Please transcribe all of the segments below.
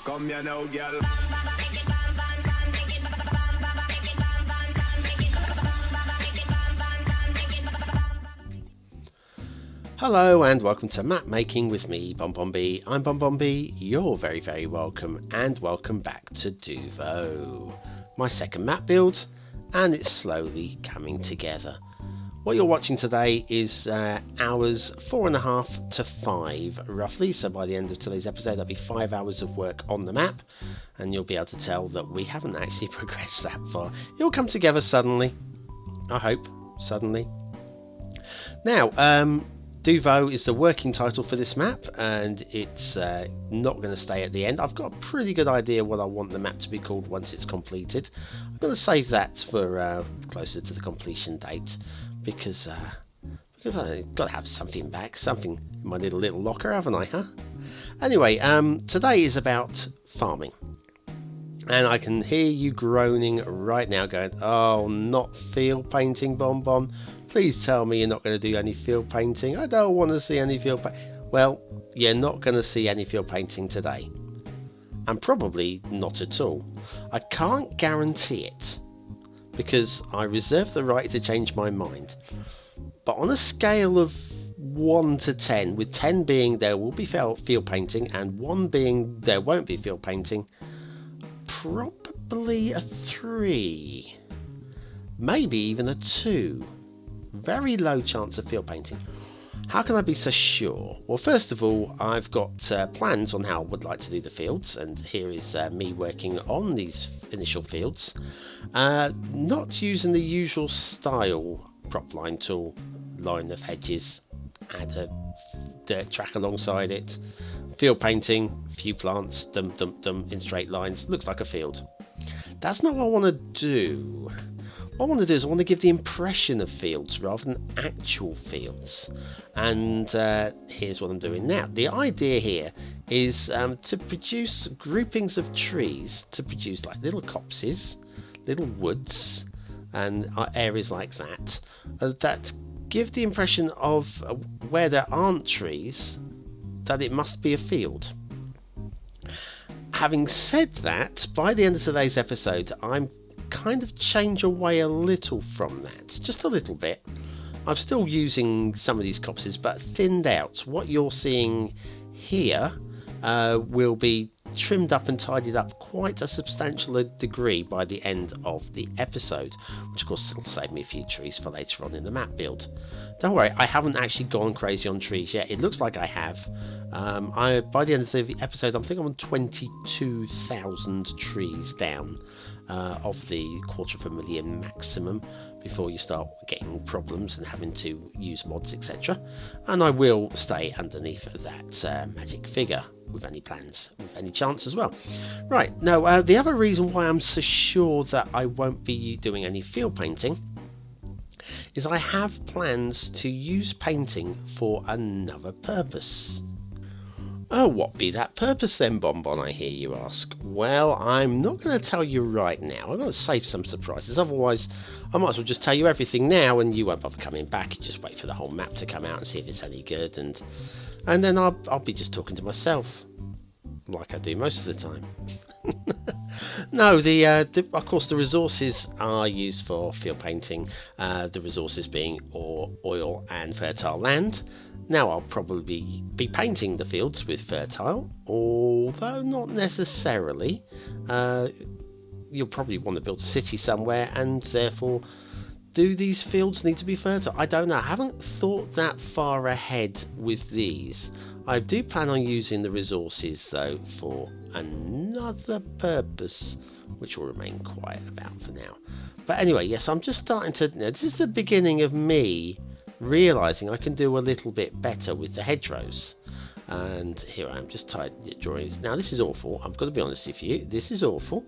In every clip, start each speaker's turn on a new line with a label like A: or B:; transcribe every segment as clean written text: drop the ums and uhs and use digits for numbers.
A: Come here now, girl.
B: Hello and welcome to Map Making with me, BonBonB. I'm BonBonB. You're very, very welcome, and welcome back to Duvo, my second map build, and it's slowly coming together. What you're watching today is hours 4.5 to 5 roughly, so by the end of today's episode that'll be 5 hours of work on the map, and you'll be able to tell that we haven't actually progressed that far. It'll come together suddenly, I hope, suddenly. Now, Duvo is the working title for this map, and it's not going to stay at the end. I've got a pretty good idea what I want the map to be called once it's completed. I'm going to save that for closer to the completion date, because I've got to have something back, something in my little locker, haven't I, huh? Anyway, today is about farming. And I can hear you groaning right now going, oh, not field painting, BonBon. Please tell me you're not going to do any field painting. I don't want to see any field painting. Well, you're not going to see any field painting today. And probably not at all. I can't guarantee it, because I reserve the right to change my mind. But on a scale of 1 to 10, with 10 being there will be field painting and 1 being there won't be field painting, probably a 3. Maybe even a 2. Very low chance of field painting. How can I be so sure? Well, first of all, I've got plans on how I would like to do the fields, and here is me working on these initial fields. Not using the usual style prop line tool, line of hedges, add a dirt track alongside it. Field painting, few plants, dum in straight lines, looks like a field. That's not what I want to do. What I want to do is I want to give the impression of fields rather than actual fields. And here's what I'm doing now. The idea here is to produce groupings of trees, to produce like little copses, little woods, and areas like that, that give the impression of where there aren't trees, that it must be a field. Having said that, by the end of today's episode, I'm kind of change away a little from that, just a little bit. I'm still using some of these copses, but thinned out. What you're seeing here will be trimmed up and tidied up quite a substantial degree by the end of the episode, which of course will save me a few trees for later on in the map build. Don't worry, I haven't actually gone crazy on trees yet. It looks like I have. By the end of the episode, I think I'm on 22,000 trees down of the 250,000 maximum before you start getting problems and having to use mods, etc. And I will stay underneath that magic figure with any plans, with any chance as well. Right, now the other reason why I'm so sure that I won't be doing any field painting is I have plans to use painting for another purpose. Oh, what be that purpose then, BonBon, I hear you ask? Well, I'm not going to tell you right now. I'm going to save some surprises. Otherwise, I might as well just tell you everything now and you won't bother coming back. You just wait for the whole map to come out and see if it's any good. And then I'll be just talking to myself, like I do most of the time. No, of course the resources are used for field painting. The resources being oil and fertile land. Now I'll probably be painting the fields with fertile, although not necessarily. You'll probably want to build a city somewhere, and therefore, do these fields need to be fertile? I don't know. I haven't thought that far ahead with these. I do plan on using the resources though for another purpose, which will remain quiet about for now. But anyway, yes, I'm just starting to. This is the beginning of me realising I can do a little bit better with the hedgerows. And here I am just drawing. Now this is awful. I'm going to be honest with you. This is awful.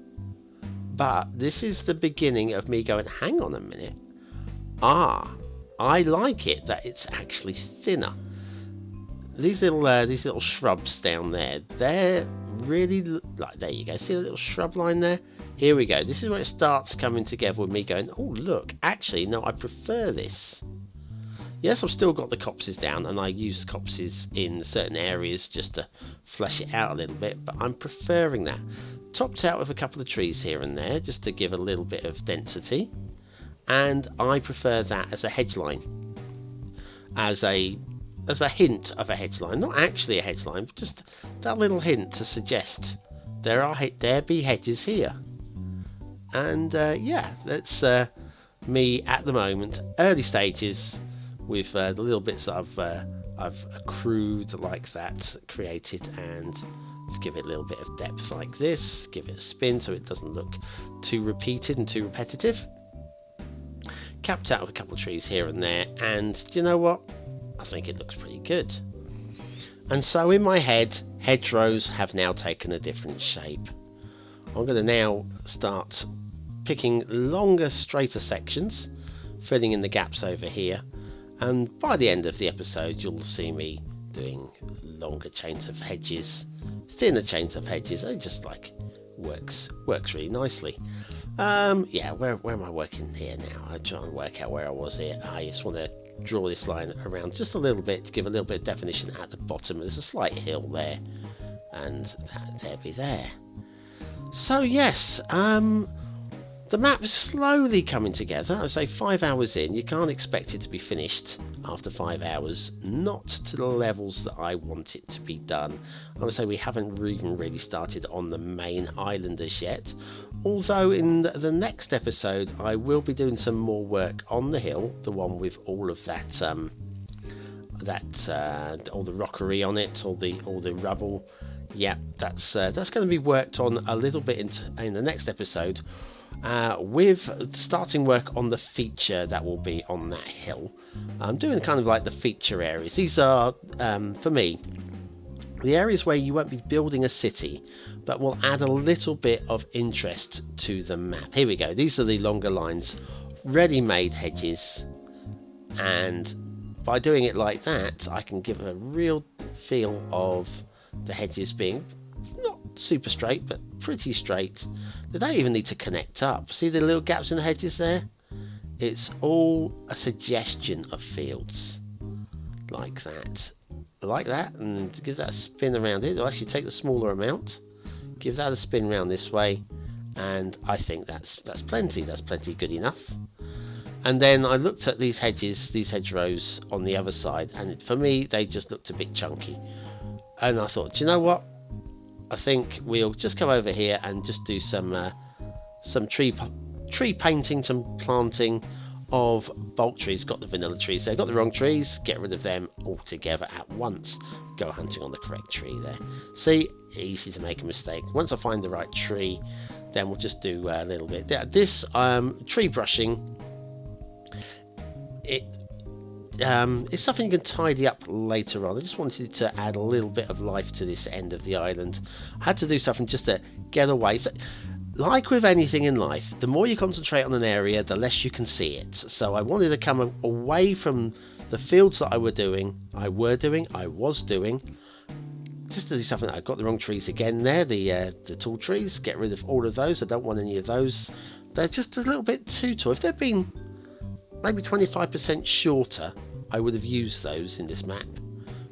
B: But this is the beginning of me going, hang on a minute. I like it that it's actually thinner. These little shrubs down there, they're really like, there you go. See the little shrub line there? Here we go. This is where it starts coming together with me going, oh look, actually no, I prefer this. Yes, I've still got the copses down, and I use the copses in certain areas just to flesh it out a little bit, but I'm preferring that. Topped out with a couple of trees here and there, just to give a little bit of density. And I prefer that as a hedge line. As a hint of a hedge line. Not actually a hedge line, but just that little hint to suggest there be hedges here. And yeah, that's me at the moment, early stages, with the little bits that I've accrued like that, created, and just give it a little bit of depth like this, give it a spin so it doesn't look too repeated and too repetitive. Capped out with a couple of trees here and there, and do you know what? I think it looks pretty good. And so in my head, hedgerows have now taken a different shape. I'm going to now start picking longer, straighter sections, filling in the gaps over here, and by the end of the episode you'll see me doing longer chains of hedges, thinner chains of hedges. It just like works really nicely. Yeah, where am I working here now? I'm trying to work out where I was here. I just want to draw this line around just a little bit to give a little bit of definition at the bottom. There's a slight hill there, and there be there. So yes, the map is slowly coming together. I would say 5 hours in, you can't expect it to be finished after 5 hours, not to the levels that I want it to be done. I would say we haven't even really started on the main island as yet, although in the next episode I will be doing some more work on the hill, the one with all of that all the rockery on it, all the rubble. Yeah, that's going to be worked on a little bit in the next episode, with starting work on the feature that will be on that hill. I'm doing kind of like the feature areas. These are, for me, the areas where you won't be building a city, but will add a little bit of interest to the map. Here we go. These are the longer lines, ready-made hedges, and by doing it like that, I can give a real feel of the hedges being not super straight, but pretty straight. They don't even need to connect up. See the little gaps in the hedges there? It's all a suggestion of fields like that, and give that a spin around it. I'll actually take the smaller amount, give that a spin around this way, and I think that's plenty. That's plenty good enough. And then I looked at these hedgerows on the other side, and for me they just looked a bit chunky. And I thought, do you know what? I think we'll just come over here and just do some tree painting, some planting of bulk trees. Got the vanilla trees there, got the wrong trees, get rid of them altogether at once. Go hunting on the correct tree there. See, easy to make a mistake. Once I find the right tree, then we'll just do a little bit. This tree brushing, it's something you can tidy up later on. I just wanted to add a little bit of life to this end of the island. I had to do something just to get away. So, like with anything in life, the more you concentrate on an area, the less you can see it. So I wanted to come away from the fields that I was doing, just to do something. I got the wrong trees again there, the tall trees. Get rid of all of those. I don't want any of those. They're just a little bit too tall. If they'd been maybe 25% shorter, I would have used those in this map,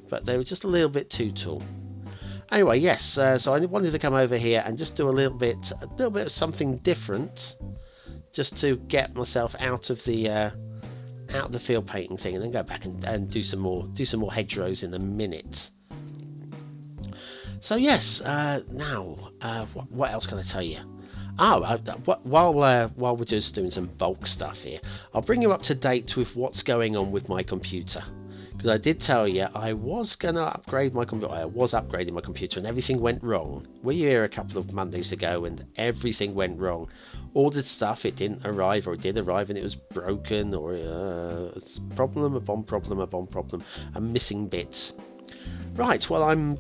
B: but they were just a little bit too tall. Anyway, yes, so I wanted to come over here and just do a little bit of something different, just to get myself out of the field painting thing, and then go back and do some more hedgerows in a minute. So yes, now what else can I tell you? While we're just doing some bulk stuff here, I'll bring you up to date with what's going on with my computer. Because I did tell you I was going to upgrade my computer. I was upgrading my computer and everything went wrong. We were here a couple of Mondays ago and everything went wrong. Ordered stuff, it didn't arrive, or it did arrive and it was broken, or it's a problem, a bomb problem, and missing bits. Right, well, I'm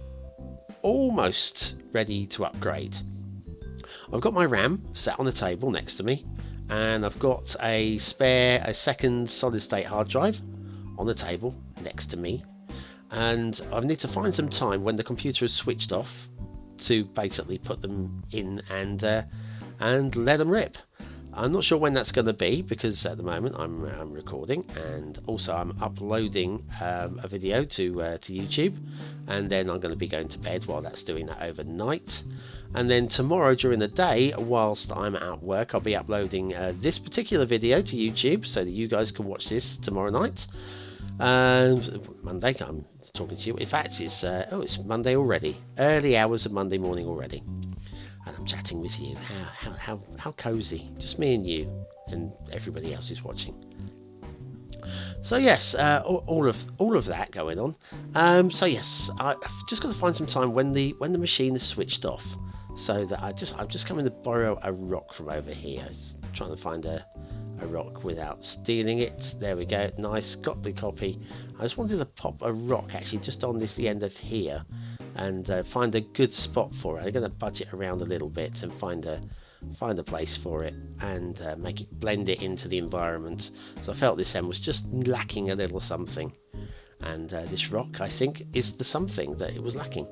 B: almost ready to upgrade. I've got my RAM sat on the table next to me, and I've got a second solid state hard drive on the table next to me, and I need to find some time when the computer is switched off to basically put them in and let them rip. I'm not sure when that's going to be, because at the moment I'm recording, and also I'm uploading a video to YouTube, and then I'm going to be going to bed while that's doing that overnight. And then tomorrow during the day, whilst I'm at work, I'll be uploading this particular video to YouTube so that you guys can watch this tomorrow night. Monday, I'm talking to you. In fact, it's Monday already. Early hours of Monday morning already. And I'm chatting with you. How cozy. Just me and you and everybody else who's watching. So yes, all of that going on. So yes, I've just got to find some time when the machine is switched off, so that I'm just coming to borrow a rock from over here. Just trying to find a rock without stealing it. There we go. Nice. Got the copy. I just wanted to pop a rock actually just on the end of here, and find a good spot for it. I'm going to budge it around a little bit and find a place for it, and make it blend it into the environment. So I felt this end was just lacking a little something, and this rock, I think, is the something that it was lacking.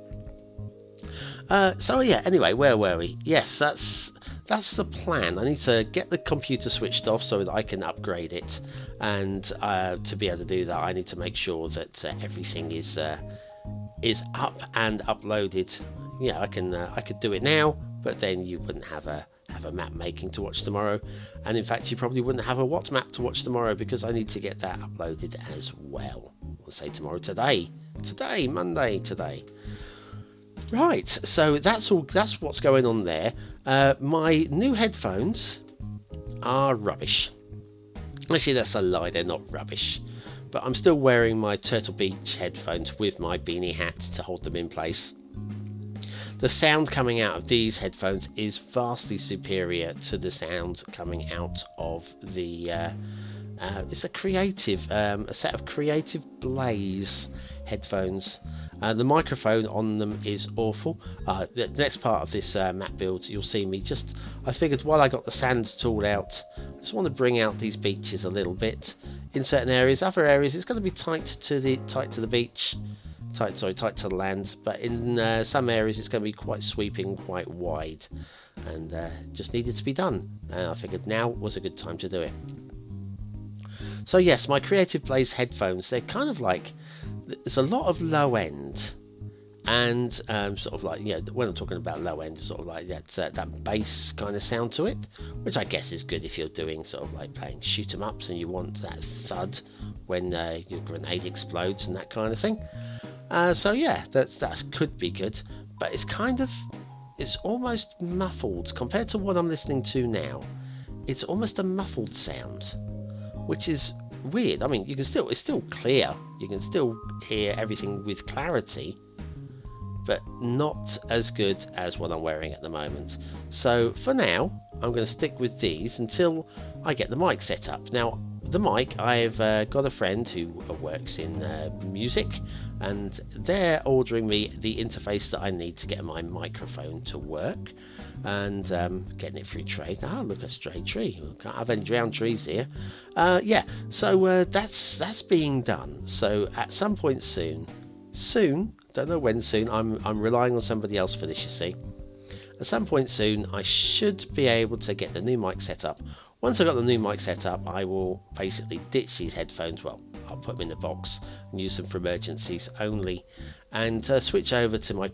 B: So yeah, anyway, where were we? Yes, that's the plan. I need to get the computer switched off so that I can upgrade it, and to be able to do that, I need to make sure that everything is up and uploaded. Yeah, I could do it now, but then you wouldn't have a map making to watch tomorrow, and in fact you probably wouldn't have a what map to watch tomorrow, because I need to get that uploaded as well. I'll say tomorrow, today, Monday, today. Right, so that's what's going on there. My new headphones are rubbish. Actually, that's a lie, they're not rubbish, but I'm still wearing my Turtle Beach headphones with my beanie hat to hold them in place. The sound coming out of these headphones is vastly superior to the sound coming out of the it's a set of Creative Blaze headphones. The microphone on them is awful. The next part of this map build, you'll see me I figured while I got the sand tool out, I just want to bring out these beaches a little bit in certain areas. Other areas it's going to be tight to the beach, tight to the land, but in some areas it's going to be quite sweeping, quite wide, and just needed to be done, and I figured now was a good time to do it. So yes, my Creative Blaze headphones, they're kind of like, there's a lot of low end, and sort of like, when I'm talking about low end, sort of like that bass kind of sound to it, which I guess is good if you're doing sort of like playing shoot 'em ups and you want that thud when your grenade explodes and that kind of thing. So yeah, that could be good, but it's almost muffled compared to what I'm listening to now. It's almost a muffled sound, which is weird. I mean, it's still clear. You can still hear everything with clarity, but not as good as what I'm wearing at the moment. So for now, I'm going to stick with these until I get the mic set up. Now, the mic, I've got a friend who works in music, and they're ordering me the interface that I need to get my microphone to work, and getting it through trade. Oh, look, a stray tree. We can't have any drowned trees here. Yeah, so that's being done. So at some point soon, don't know when soon, I'm relying on somebody else for this, you see. At some point soon, I should be able to get the new mic set up. Once I've got the new mic set up, I will basically ditch these headphones. Well, I'll put them in the box and use them for emergencies only, and switch over to my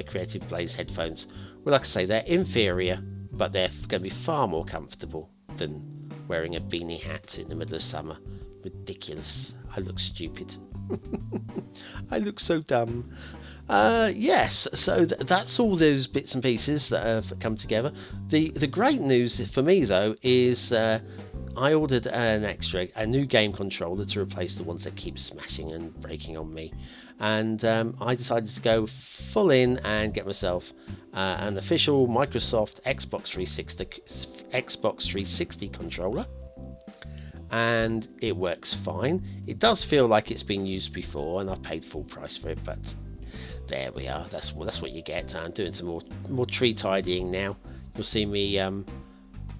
B: Creative Blaze headphones. Well, like I say, they're inferior, but they're going to be far more comfortable than wearing a beanie hat in the middle of summer. Ridiculous. I look stupid. I look so dumb. Yes, so that's all those bits and pieces that have come together. The great news for me, though, is I ordered a new game controller to replace the ones that keep smashing and breaking on me, and I decided to go full in and get myself an official Microsoft Xbox 360 controller. And it works fine. It does feel like it's been used before, and I've paid full price for it, but there we are. That's what you get. I'm doing some more tree tidying now. You'll see me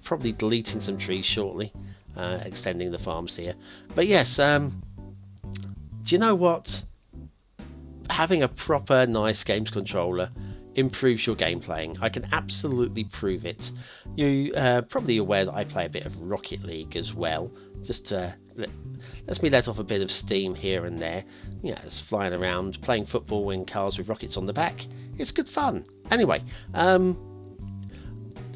B: probably deleting some trees shortly, extending the farms here. But yes, do you know what? Having a proper nice games controller improves your game playing. I can absolutely prove it. You probably aware that I play a bit of Rocket League as well. Just lets me let off a bit of steam here and there. It's flying around, playing football in cars with rockets on the back. It's good fun. Anyway,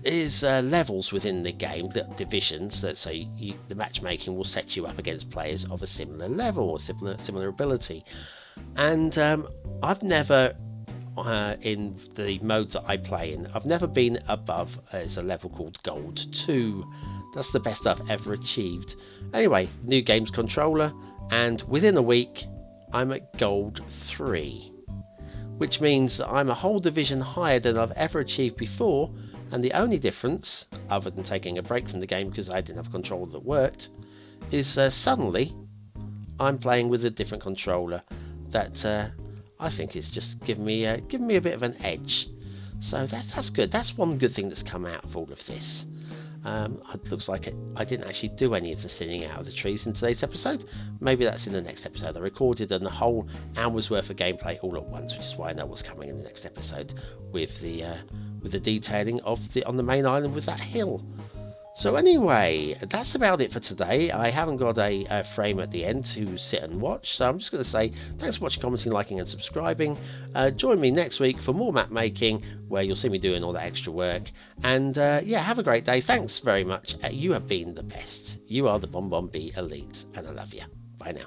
B: there's levels within the game, divisions that say the matchmaking will set you up against players of a similar level or similar ability. And I've never, in the mode that I play in, I've never been above as a level called Gold 2. That's the best I've ever achieved. Anyway, new games controller, and within a week I'm at Gold 3, which means that I'm a whole division higher than I've ever achieved before. And the only difference, other than taking a break from the game because I didn't have a controller that worked, is suddenly I'm playing with a different controller that I think is just giving me a bit of an edge. So that's good. That's one good thing that's come out of all of this. It looks like I didn't actually do any of the thinning out of the trees in today's episode. Maybe that's in the next episode. I recorded a whole hour's worth of gameplay all at once, which is why I know what's coming in the next episode with the detailing of on the main island with that hill. So anyway, that's about it for today. I haven't got a frame at the end to sit and watch, so I'm just going to say thanks for watching, commenting, liking and subscribing. Join me next week for more map making, where you'll see me doing all that extra work. And yeah, have a great day. Thanks very much. You have been the best. You are the BonBonB Elite, and I love you. Bye now.